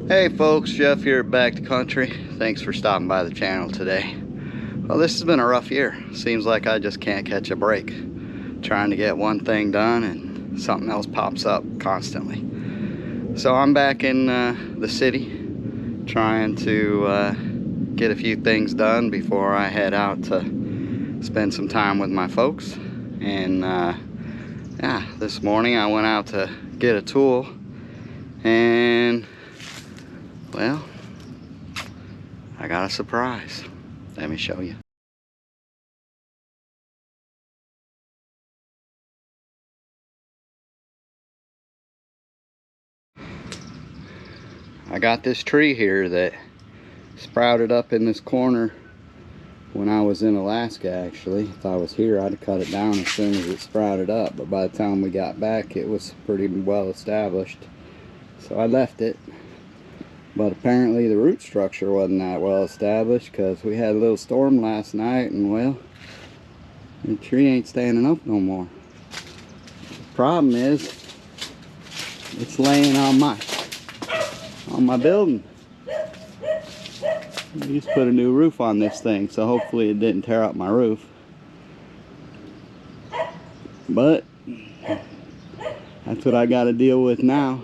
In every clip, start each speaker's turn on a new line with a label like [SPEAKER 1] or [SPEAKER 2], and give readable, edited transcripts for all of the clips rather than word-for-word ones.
[SPEAKER 1] Hey folks, Jeff here at Back to Country. Thanks for stopping by the channel today. Well, this has been a rough year. Seems like I just can't catch a break. Trying to get one thing done and something else pops up constantly. So I'm back in the city trying to get a few things done before I head out to spend some time with my folks. And yeah, this morning I went out to get a tool and well, I got a surprise. Let me show you. I got this tree here that sprouted up in this corner when I was in Alaska. Actually, if I was here, I'd have cut it down as soon as it sprouted up, but by the time we got back it was pretty well established, so I left it. But apparently the root structure wasn't that well established, because we had a little storm last night and well, the tree ain't standing up no more. The problem is it's laying on my building. I just put a new roof on this thing, so hopefully it didn't tear up my roof. But that's what I got to deal with now.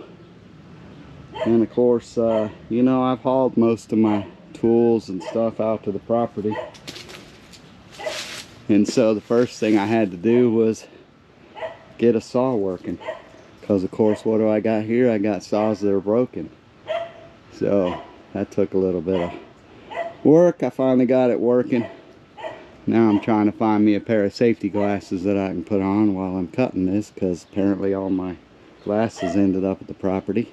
[SPEAKER 1] And of course, you know, I've hauled most of my tools and stuff out to the property. And so the first thing I had to do was get a saw working. Because of course, what do I got here? I got saws that are broken. So that took a little bit of work. I finally got it working. Now I'm trying to find me a pair of safety glasses that I can put on while I'm cutting this, because apparently all my glasses ended up at the property.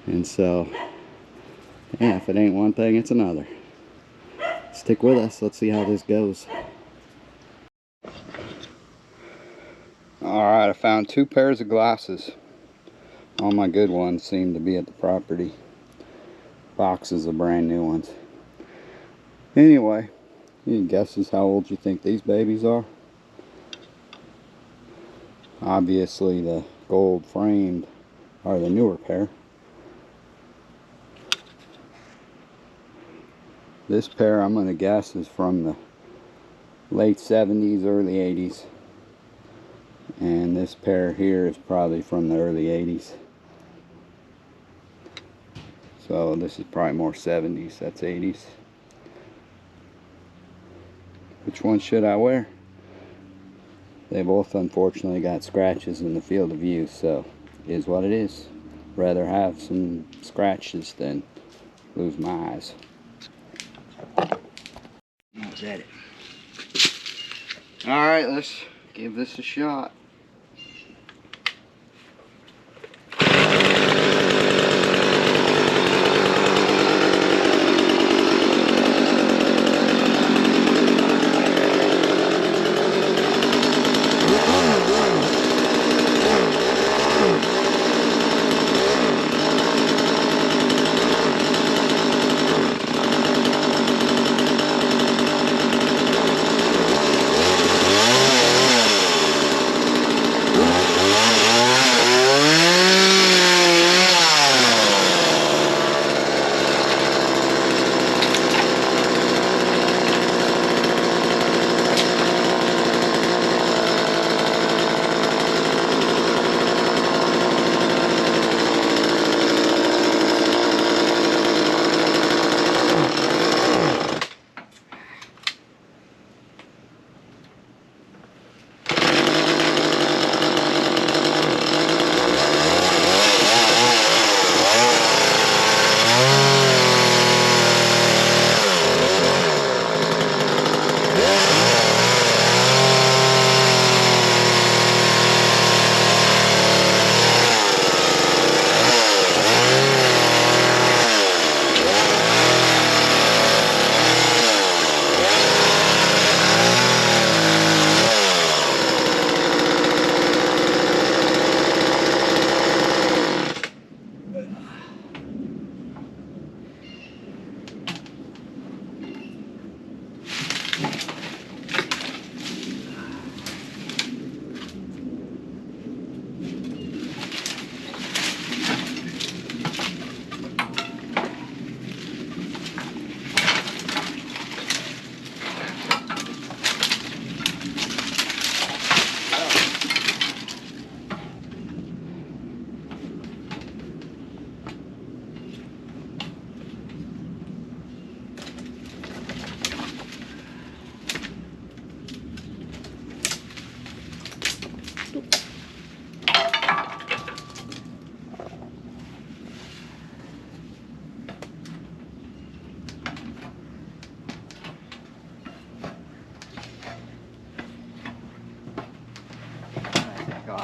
[SPEAKER 1] And so, yeah, if it ain't one thing, it's another. Stick with us. Let's see how this goes. Alright, I found 2 pairs of glasses. All my good ones seem to be at the property. Boxes of brand new ones. Anyway, any guesses how old you think these babies are? Obviously the gold framed are the newer pair. This pair I'm going to guess is from the late 70s, early 80s. And this pair here is probably from the early 80s. So this is probably more 70s, that's 80s. Which one should I wear? They both unfortunately got scratches in the field of view, so it is what it is. Rather have some scratches than lose my eyes. That's it. Alright, let's give this a shot.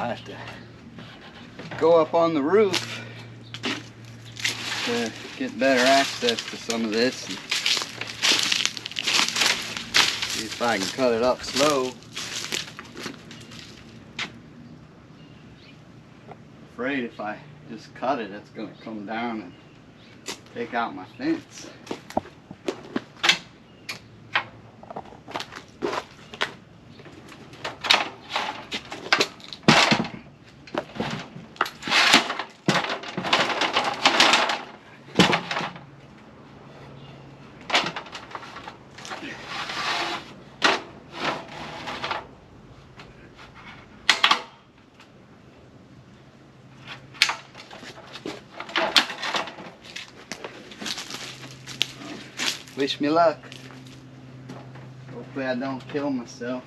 [SPEAKER 1] I have to go up on the roof to get better access to some of this and see if I can cut it up slow. Afraid if I just cut it, it's going to come down and take out my fence. Wish me luck. Hopefully I don't kill myself.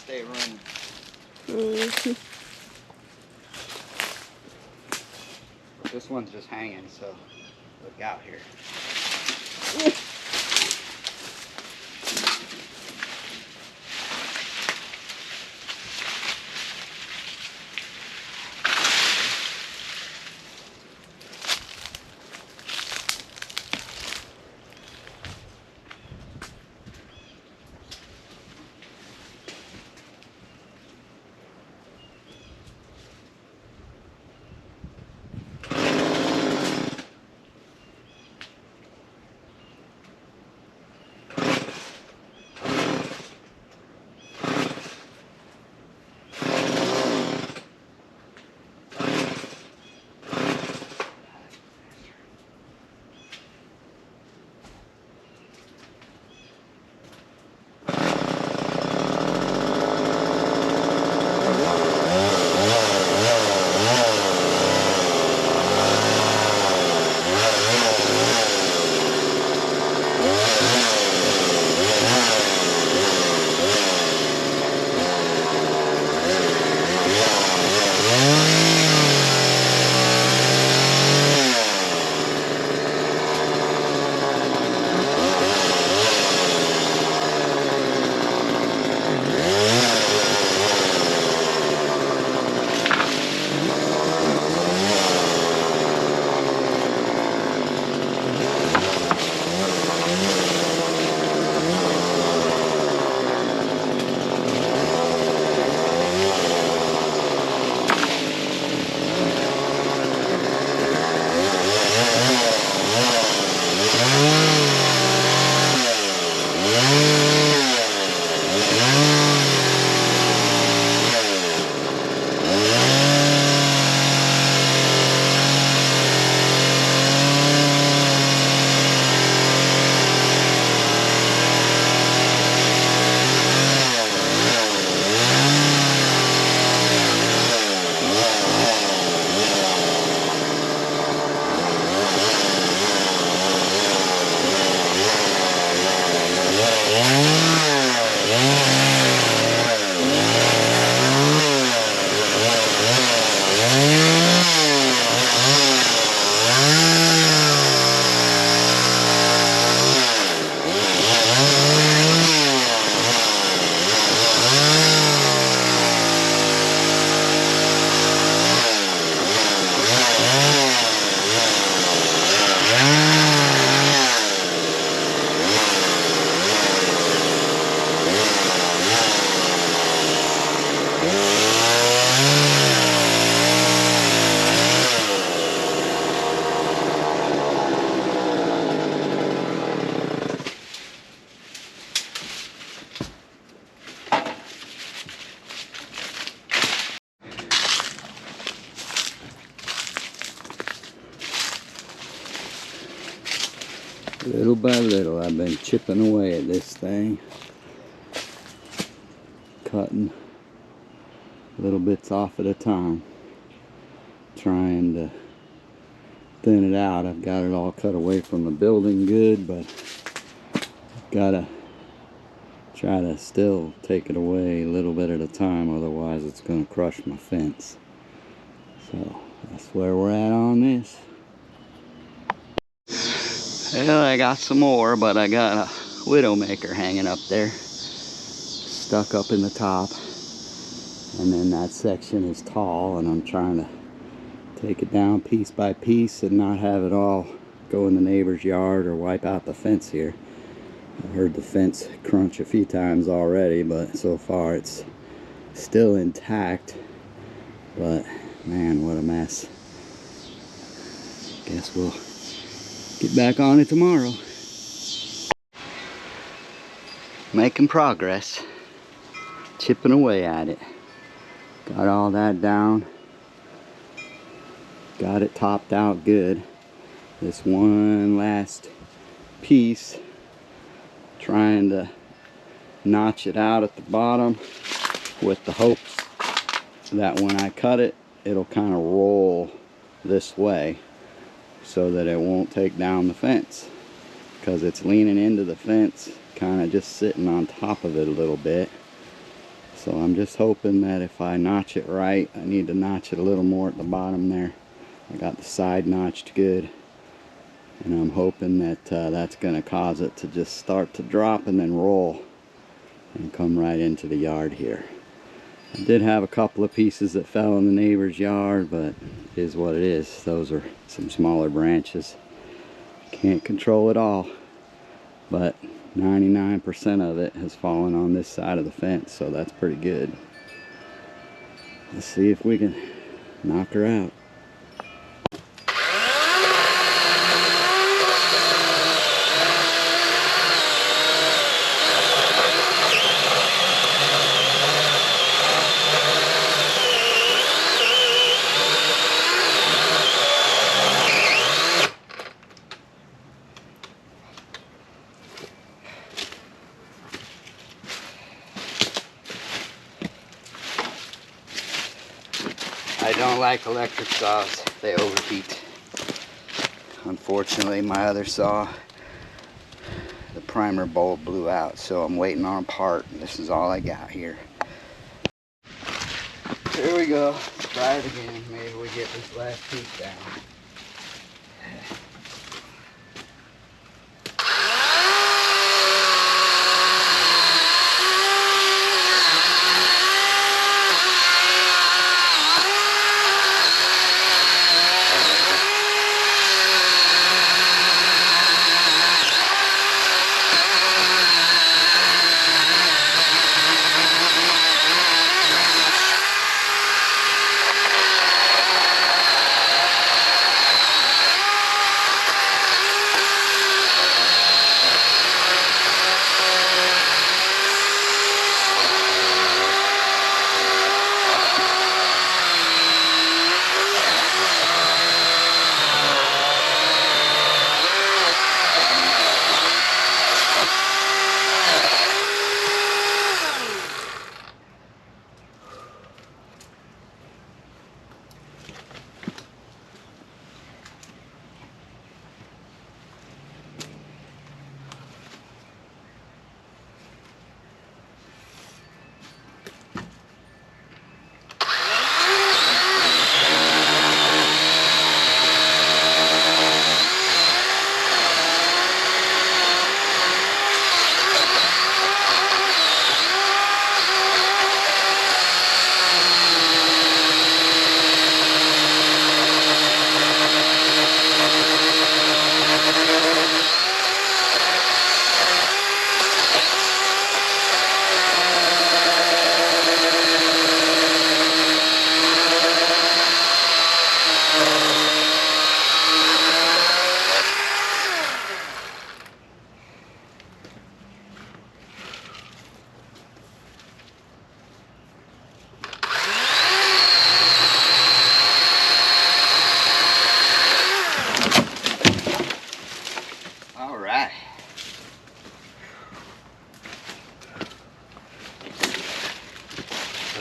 [SPEAKER 1] stay running. This one's just hanging, so look out here. Little by little, I've been chipping away at this thing, cutting little bits off at a time, trying to thin it out. I've got it all cut away from the building good, but I've got to try to still take it away a little bit at a time, otherwise it's going to crush my fence. So that's where we're at on this. Well, I got some more, but I got a Widowmaker hanging up there, stuck up in the top, and then that section is tall, and I'm trying to take it down piece by piece and not have it all go in the neighbor's yard or wipe out the fence here. I've heard the fence crunch a few times already, but so far it's still intact. But man, what a mess. Guess we'll get back on it tomorrow. Making progress, chipping away at it. Got all that down, got it topped out good. This one last piece, trying to notch it out at the bottom with the hopes that when I cut it, it'll kind of roll this way so that it won't take down the fence, because it's leaning into the fence, kind of just sitting on top of it a little bit. So I'm just hoping that if I notch it right, I need to notch it a little more at the bottom there. I got the side notched good, and I'm hoping that that's going to cause it to just start to drop and then roll and come right into the yard here. I did have a couple of pieces that fell in the neighbor's yard, but it is what it is. Those are some smaller branches. Can't control it all, but 99% of it has fallen on this side of the fence, so that's pretty good. Let's see if we can knock her out. I don't like electric saws. They overheat. Unfortunately, my other saw, the primer bulb blew out, so I'm waiting on a part. This is all I got here. Here we go. Let's try it again. Maybe we get this last piece down.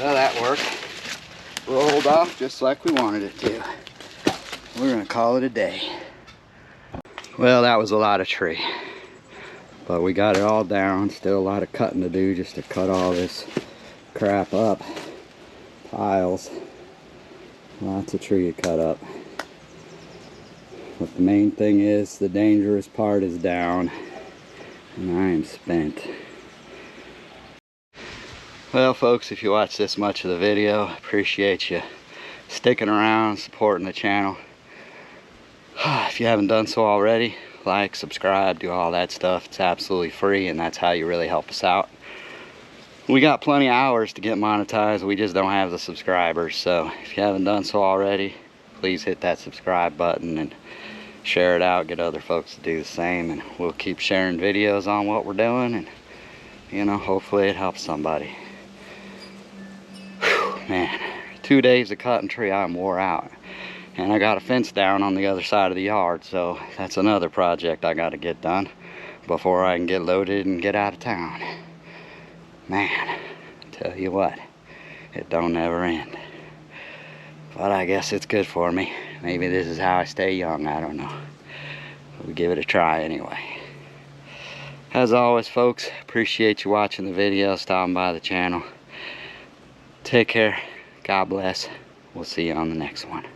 [SPEAKER 1] Well, that worked. Rolled off just like we wanted it to. We're gonna call it a day. Well, that was a lot of tree, but we got it all down. Still a lot of cutting to do just to cut all this crap up. Piles. Lots of tree to cut up. But the main thing is the dangerous part is down, and I am spent. Well, folks, if you watch this much of the video, I appreciate you sticking around, supporting the channel. If you haven't done so already, like, subscribe, do all that stuff. It's absolutely free, and that's how you really help us out. We got plenty of hours to get monetized. We just don't have the subscribers. So if you haven't done so already, please hit that subscribe button and share it out. Get other folks to do the same, and we'll keep sharing videos on what we're doing, and you know, hopefully it helps somebody. Man, 2 days of cutting tree, I'm wore out. And I got a fence down on the other side of the yard, so that's another project I got to get done before I can get loaded and get out of town. Man, tell you what, it don't never end. But I guess it's good for me. Maybe this is how I stay young, I don't know. We'll give it a try anyway. As always, folks, appreciate you watching the video, stopping by the channel. Take care. God bless. We'll see you on the next one.